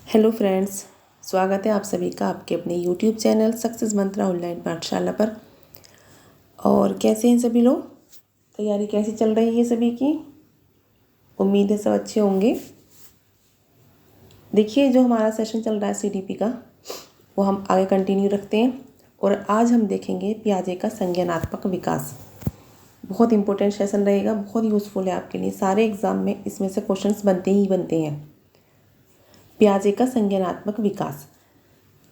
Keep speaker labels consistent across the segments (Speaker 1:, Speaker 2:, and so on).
Speaker 1: Hello friends, स्वागत है आप सभी का आपके अपने यूट्यूब चैनल सक्सेस मंत्रा ऑनलाइन पाठशाला पर। और कैसे हैं सभी लोग? तैयारी कैसी चल रही है सभी की? उम्मीद है सब अच्छे होंगे। देखिए, जो हमारा सेशन चल रहा है सीडीपी का, वो हम आगे कंटिन्यू रखते हैं। और आज हम देखेंगे पियाजे का संज्ञानात्मक विकास। बहुत इंपॉर्टेंट सेशन रहेगा, बहुत यूज़फुल है आपके लिए। सारे एग्ज़ाम में इसमें से क्वेश्चंस बनते ही बनते हैं। पियाजे का संज्ञानात्मक विकास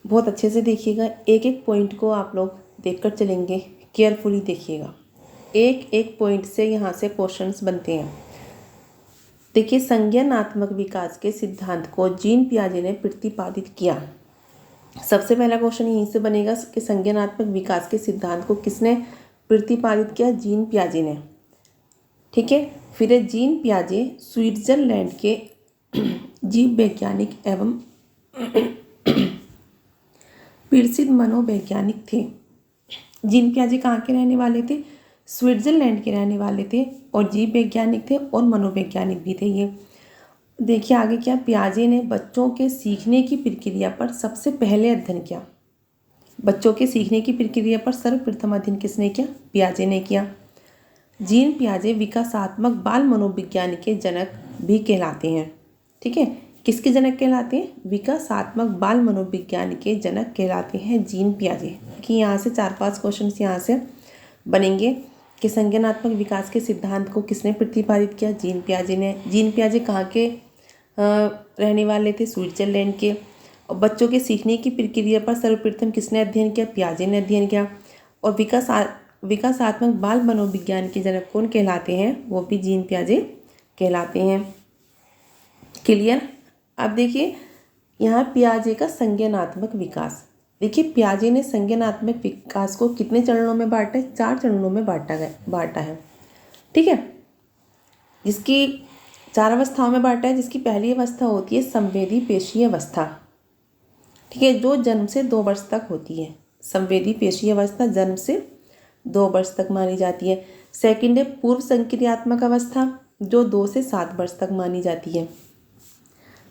Speaker 1: बहुत अच्छे से देखिएगा। एक एक पॉइंट को आप लोग देखकर चलेंगे, केयरफुली देखिएगा। एक एक पॉइंट से यहाँ से क्वेश्चंस बनते हैं। देखिए, संज्ञानात्मक विकास के सिद्धांत को जीन पियाजे ने प्रतिपादित किया। सबसे पहला क्वेश्चन यहीं से बनेगा कि संज्ञानात्मक विकास के सिद्धांत को किसने प्रतिपादित किया? जीन पियाजे ने। ठीक है, फिर जीन पियाजे स्विट्जरलैंड के जीव वैज्ञानिक एवं प्रसिद्ध मनोवैज्ञानिक थे। जीन पियाजे कहाँ के रहने वाले थे? स्विट्जरलैंड के रहने वाले थे और जीव वैज्ञानिक थे और मनोवैज्ञानिक भी थे ये। देखिए आगे क्या, पियाजे ने बच्चों के सीखने की प्रक्रिया पर सबसे पहले अध्ययन किया। बच्चों के सीखने की प्रक्रिया पर सर्वप्रथम अध्ययन किसने किया? पियाजे ने किया। जीन पियाजे विकासात्मक बाल मनोविज्ञान के जनक भी कहलाते हैं। ठीक है, किसके जनक कहलाते हैं? विकासात्मक बाल मनोविज्ञान के जनक कहलाते हैं जीन पियाजे। कि यहाँ से 4-5 क्वेश्चन यहाँ से बनेंगे कि संज्ञानात्मक विकास के सिद्धांत को किसने प्रतिपादित किया? जीन पियाजे ने। जीन पियाजे कहाँ के रहने वाले थे? स्विट्जरलैंड के। और बच्चों के सीखने की प्रक्रिया पर सर्वप्रथम किसने अध्ययन किया? पियाजे ने अध्ययन किया। और विकासात्मक बाल मनोविज्ञान के जनक कौन कहलाते हैं? वो भी जीन पियाजे कहलाते हैं। क्लियर? अब देखिए यहाँ पियाजे का संज्ञानात्मक विकास। देखिए, पियाजे ने संज्ञानात्मक विकास को कितने चरणों में बांटा है? 4 चरणों में बांटा है। ठीक है, जिसकी 4 अवस्थाओं में बांटा है। जिसकी पहली अवस्था होती है संवेदी पेशीय अवस्था। ठीक है, जो जन्म से 2 वर्ष तक होती है। संवेदी पेशीय अवस्था जन्म से 2 वर्ष तक मानी जाती है। सेकंड है पूर्व संक्रियात्मक अवस्था, जो 2 से 7 वर्ष तक मानी जाती है।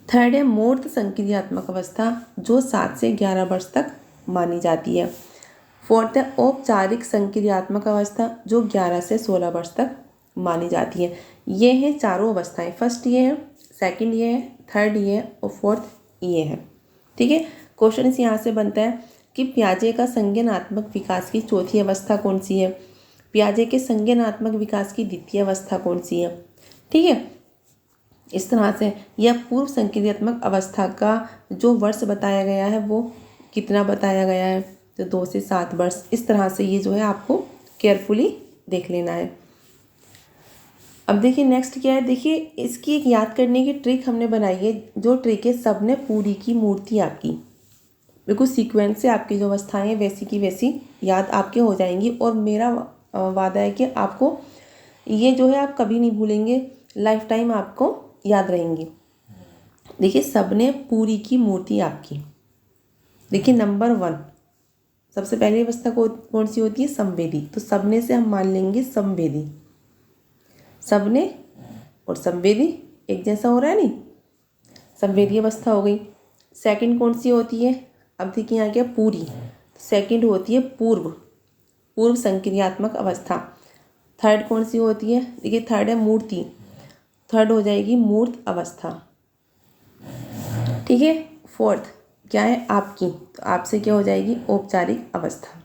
Speaker 1: थर्ड है मूर्त संक्रियात्मक अवस्था, जो 7 से 11 वर्ष तक मानी जाती है। फोर्थ है औपचारिक संक्रियात्मक अवस्था, जो 11 से 16 वर्ष तक मानी जाती है। ये हैं चारों अवस्थाएं। फर्स्ट ये है, सेकंड ये है, थर्ड ये है और फोर्थ ये है। ठीक है, क्वेश्चन यहाँ से बनता है कि पियाजे का संज्ञानात्मक विकास की चौथी अवस्था कौन सी है? पियाजे के संज्ञानात्मक विकास की द्वितीय अवस्था कौन सी है? ठीक है, इस तरह से यह पूर्व संक्रियात्मक अवस्था का जो वर्ष बताया गया है वो कितना बताया गया है? तो 2 से 7 वर्ष। इस तरह से ये जो है आपको केयरफुली देख लेना है। अब देखिए नेक्स्ट क्या है। देखिए, इसकी एक याद करने की ट्रिक हमने बनाई है। जो ट्रिक है, सबने पूरी की मूर्ति आपकी बिल्कुल सीक्वेंस से आपकी जो अवस्थाएं हैं वैसी की वैसी याद आपके हो जाएंगी। और मेरा वादा है कि आपको ये जो है आप कभी नहीं भूलेंगे, लाइफ टाइम आपको याद रहेंगी। देखिए, सबने पूरी की मूर्ति आपकी। देखिए नंबर 1 सबसे पहली अवस्था कौन सी होती है? संवेदी। तो सबने से हम मान लेंगे संवेदी। सबने और संवेदी एक जैसा हो रहा है नहीं? संवेदी अवस्था हो गई। सेकंड कौन सी होती है? अब देखिए यहाँ क्या, पूरी। सेकंड होती है पूर्व संक्रियात्मक अवस्था। थर्ड कौन सी होती है? देखिए थर्ड है मूर्ति। थर्ड हो जाएगी मूर्त अवस्था। ठीक है, फोर्थ क्या है? आपकी। तो आपसे क्या हो जाएगी? औपचारिक अवस्था।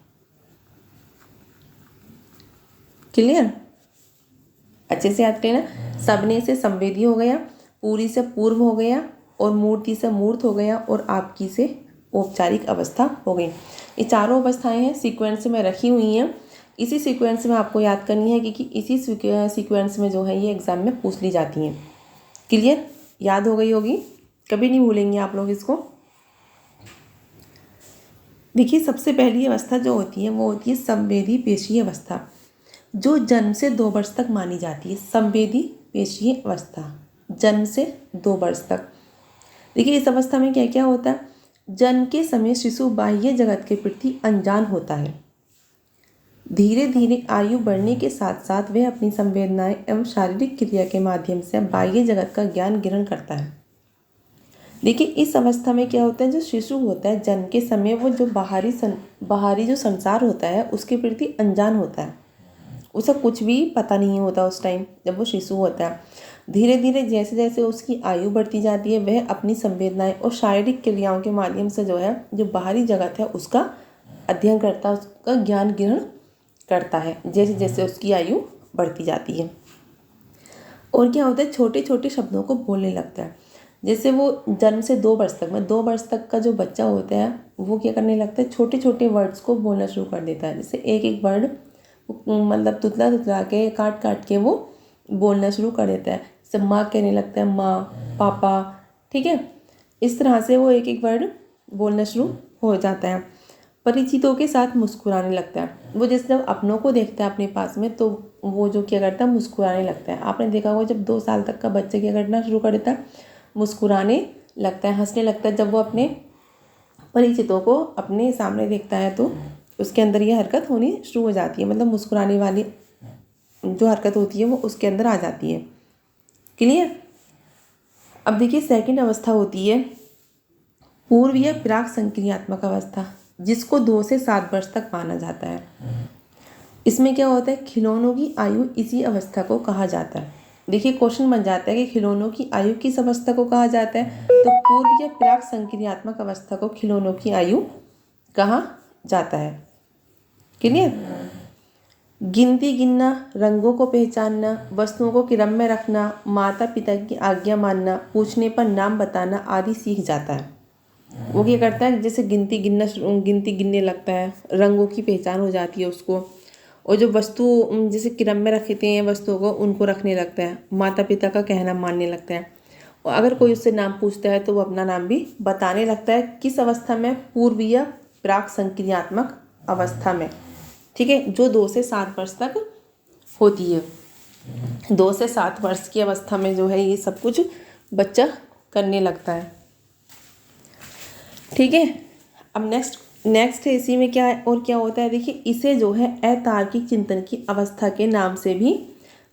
Speaker 1: क्लियर? अच्छे से याद करना। सबने से संवेदी हो गया, पूरी से पूर्व हो गया और मूर्ति से मूर्त हो गया और आपकी से औपचारिक अवस्था हो गई। ये चारों अवस्थाएं हैं, सीक्वेंस में रखी हुई हैं। इसी सीक्वेंस में आपको याद करनी है, क्योंकि इसी सीक्वेंस में जो है ये एग्ज़ाम में पूछ ली जाती हैं। क्लियर? याद हो गई होगी, कभी नहीं भूलेंगे आप लोग इसको। देखिए, सबसे पहली अवस्था जो होती है वो होती है संवेदी पेशीय अवस्था, जो जन्म से 2 वर्ष तक मानी जाती है। संवेदी पेशीय अवस्था जन्म से 2 वर्ष तक। देखिए, इस अवस्था में क्या क्या होता है? जन्म के समय शिशु बाह्य जगत के प्रति अनजान होता है। धीरे धीरे आयु बढ़ने के साथ साथ वह अपनी संवेदनाएं एवं शारीरिक क्रिया के माध्यम से बाह्य जगत का ज्ञान ग्रहण करता है। देखिए इस अवस्था में क्या होता है, जो शिशु होता है जन्म के समय वो जो बाहरी जो संसार होता है उसके प्रति अनजान होता है, उसे कुछ भी पता नहीं होता उस टाइम जब वो शिशु होता है। धीरे धीरे जैसे जैसे उसकी आयु बढ़ती जाती है वह अपनी संवेदनाएं और शारीरिक क्रियाओं के माध्यम से जो है जो बाहरी जगत है उसका अध्ययन करता है, उसका ज्ञान ग्रहण करता है जैसे जैसे उसकी आयु बढ़ती जाती है। और क्या होता है, छोटे छोटे शब्दों को बोलने लगता है। जैसे वो जन्म से 2 वर्ष तक में 2 वर्ष तक का जो बच्चा होता है वो क्या करने लगता है, छोटे छोटे वर्ड्स को बोलना शुरू कर देता है। जैसे एक एक वर्ड मतलब तुतला तुतला के काट काट के वो बोलना शुरू कर देता है। जैसे माँ कहने लगता है माँ, पापा, ठीक है। इस तरह से वो एक एक वर्ड बोलना शुरू हो जाता है। परिचितों के साथ मुस्कुराने लगता है। वो जैसे जब अपनों को देखता है अपने पास में तो वो जो क्या करता है, मुस्कुराने लगता है। आपने देखा होगा जब 2 साल तक का बच्चा क्या करना शुरू कर देता है, मुस्कुराने लगता है, हंसने लगता है। जब वो अपने परिचितों को अपने सामने देखता है तो उसके अंदर ये हरकत होनी शुरू हो जाती है, मतलब मुस्कुराने वाली जो हरकत होती है वो उसके अंदर आ जाती है। क्लियर। अब देखिए सेकंड अवस्था होती है पूर्व या प्राक संक्रियात्मक अवस्था, जिसको 2 से 7 वर्ष तक माना जाता है। इसमें क्या होता है, खिलौनों की आयु इसी अवस्था को कहा जाता है। देखिए क्वेश्चन बन जाता है कि खिलौनों की आयु किस अवस्था को कहा जाता है, तो पूर्व या प्राक संक्रियात्मक अवस्था को खिलौनों की आयु कहा जाता है। क्लियर। गिनती गिनना, रंगों को पहचानना, वस्तुओं को क्रम में रखना, माता पिता की आज्ञा मानना, पूछने पर नाम बताना आदि सीख जाता है। वो क्या करता है, जैसे गिनती गिनने लगता है, रंगों की पहचान हो जाती है उसको, और जो वस्तु जैसे क्रम में रखते हैं वस्तुओं को उनको रखने लगता है, माता पिता का कहना मानने लगता है। और अगर कोई उससे नाम पूछता है तो वो अपना नाम भी बताने लगता है। किस अवस्था में, पूर्वीय प्राक संक्रियात्मक अवस्था में, ठीक है, जो 2 से 7 वर्ष तक होती है। 2 से 7 वर्ष की अवस्था में जो है ये सब कुछ बच्चा करने लगता है। ठीक है। अब नेक्स्ट इसी में क्या है और क्या होता है, देखिए इसे जो है अतार्किक चिंतन की अवस्था के नाम से भी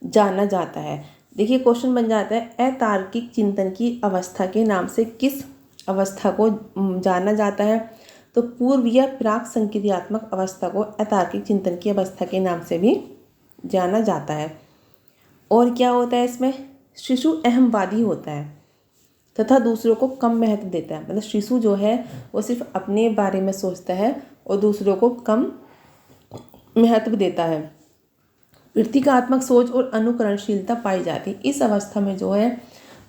Speaker 1: जाना जाता है। देखिए क्वेश्चन बन जाता है अतार्किक चिंतन की अवस्था के नाम से किस अवस्था को जाना जाता है, तो पूर्व या प्राक संक्रियात्मक अवस्था को अतार्किक चिंतन की अवस्था के नाम से भी जाना जाता है। और क्या होता है इसमें, शिशु अहमवादी होता है तथा दूसरों को कम महत्व देता है। मतलब शिशु जो है वो सिर्फ अपने बारे में सोचता है और दूसरों को कम महत्व देता है। प्रतीकात्मक सोच और अनुकरणशीलता पाई जाती है। इस अवस्था में जो है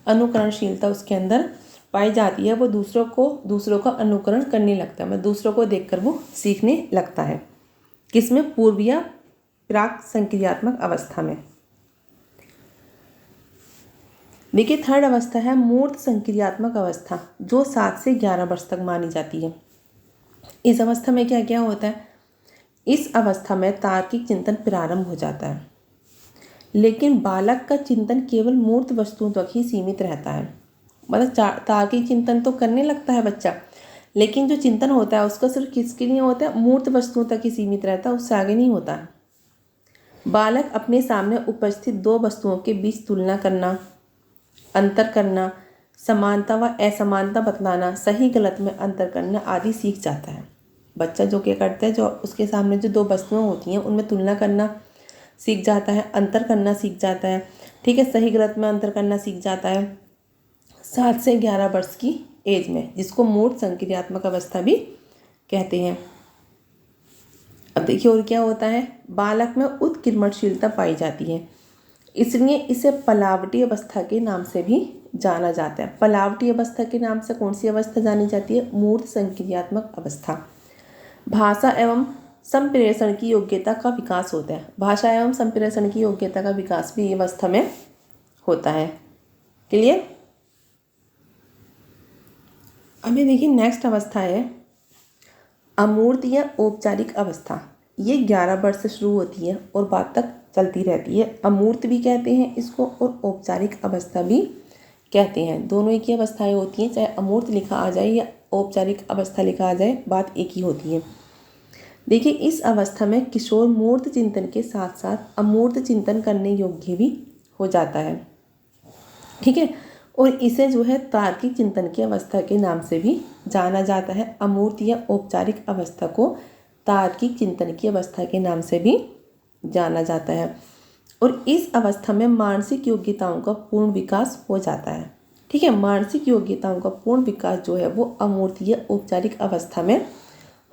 Speaker 1: अनुकरणशीलता उसके अंदर पाई जाती है। वो दूसरों का अनुकरण करने लगता है, मतलब दूसरों को देखकर वो सीखने लगता है। किसमें, पूर्व या प्राक संक्रियात्मक अवस्था में। देखिए थर्ड अवस्था है मूर्त संक्रियात्मक अवस्था, जो 7 से 11 वर्ष तक मानी जाती है। इस अवस्था में क्या क्या होता है, इस अवस्था में तार्किक चिंतन प्रारंभ हो जाता है, लेकिन बालक का चिंतन केवल मूर्त वस्तुओं तक ही सीमित रहता है। मतलब तार्किक चिंतन तो करने लगता है बच्चा, लेकिन जो चिंतन होता है उसका सिर्फ किसके लिए होता है, मूर्त वस्तुओं तक ही सीमित रहता है, उससे आगे नहीं होता। बालक अपने सामने उपस्थित 2 वस्तुओं के बीच तुलना करना, अंतर करना, समानता व असमानता बतलाना, सही गलत में अंतर करना आदि सीख जाता है। बच्चा जो क्या करता है, जो उसके सामने जो 2 वस्तुएं होती हैं उनमें तुलना करना सीख जाता है, अंतर करना सीख जाता है, ठीक है, सही गलत में अंतर करना सीख जाता है 7 से 11 वर्ष की एज में, जिसको मूर्त संक्रियात्मक अवस्था भी कहते हैं। अब देखिए और क्या होता है, बालक में उत्क्रमणशीलता पाई जाती है, इसलिए इसे पलावटी अवस्था के नाम से भी जाना जाता है। पलावटी अवस्था के नाम से कौन सी अवस्था जानी जाती है, मूर्त संक्रियात्मक अवस्था। भाषा एवं संप्रेषण की योग्यता का विकास होता है। भाषा एवं संप्रेषण की योग्यता का विकास भी अवस्था में होता है। क्लियर। अभी देखिए नेक्स्ट अवस्था है अमूर्त या औपचारिक अवस्था। ये 11 वर्ष से शुरू होती है और बाद तक चलती रहती है। अमूर्त भी कहते हैं इसको और औपचारिक अवस्था भी कहते हैं। दोनों एक ही अवस्थाएं होती हैं, चाहे अमूर्त लिखा आ जाए या औपचारिक अवस्था लिखा आ जाए, बात एक ही होती है। देखिए इस अवस्था में किशोर मूर्त चिंतन के साथ साथ अमूर्त चिंतन करने योग्य भी हो जाता है। ठीक है। और इसे जो है तार्किक चिंतन की अवस्था के नाम से भी जाना जाता है। अमूर्त या औपचारिक अवस्था को तार्किक चिंतन की अवस्था के नाम से भी जाना जाता है। और इस अवस्था में मानसिक योग्यताओं का पूर्ण विकास हो जाता है। ठीक है, मानसिक योग्यताओं का पूर्ण विकास जो है वो अमूर्त या औपचारिक अवस्था में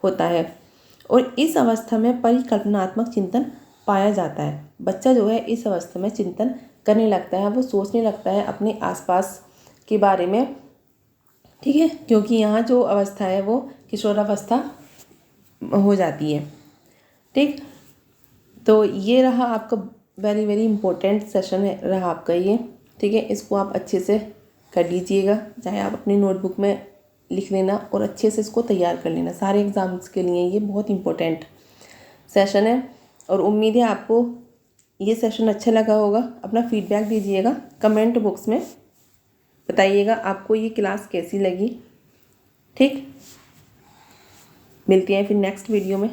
Speaker 1: होता है। और इस अवस्था में परिकल्पनात्मक चिंतन पाया जाता है। बच्चा जो है इस अवस्था में चिंतन करने लगता है, वो सोचने लगता है अपने आसपास के बारे में। ठीक है, क्योंकि यहाँ जो अवस्था है वो किशोरावस्था हो जाती है। ठीक, तो ये रहा आपका वेरी वेरी इंपॉर्टेंट सेशन है रहा आपका ये। ठीक है, इसको आप अच्छे से कर लीजिएगा, चाहे आप अपनी नोटबुक में लिख लेना और अच्छे से इसको तैयार कर लेना। सारे एग्ज़ाम्स के लिए ये बहुत इंपॉर्टेंट सेशन है। और उम्मीद है आपको ये सेशन अच्छा लगा होगा। अपना फीडबैक दीजिएगा, कमेंट बॉक्स में बताइएगा आपको ये क्लास कैसी लगी। ठीक, मिलते हैं फिर नेक्स्ट वीडियो में,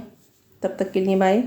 Speaker 1: तब तक के लिए बाय।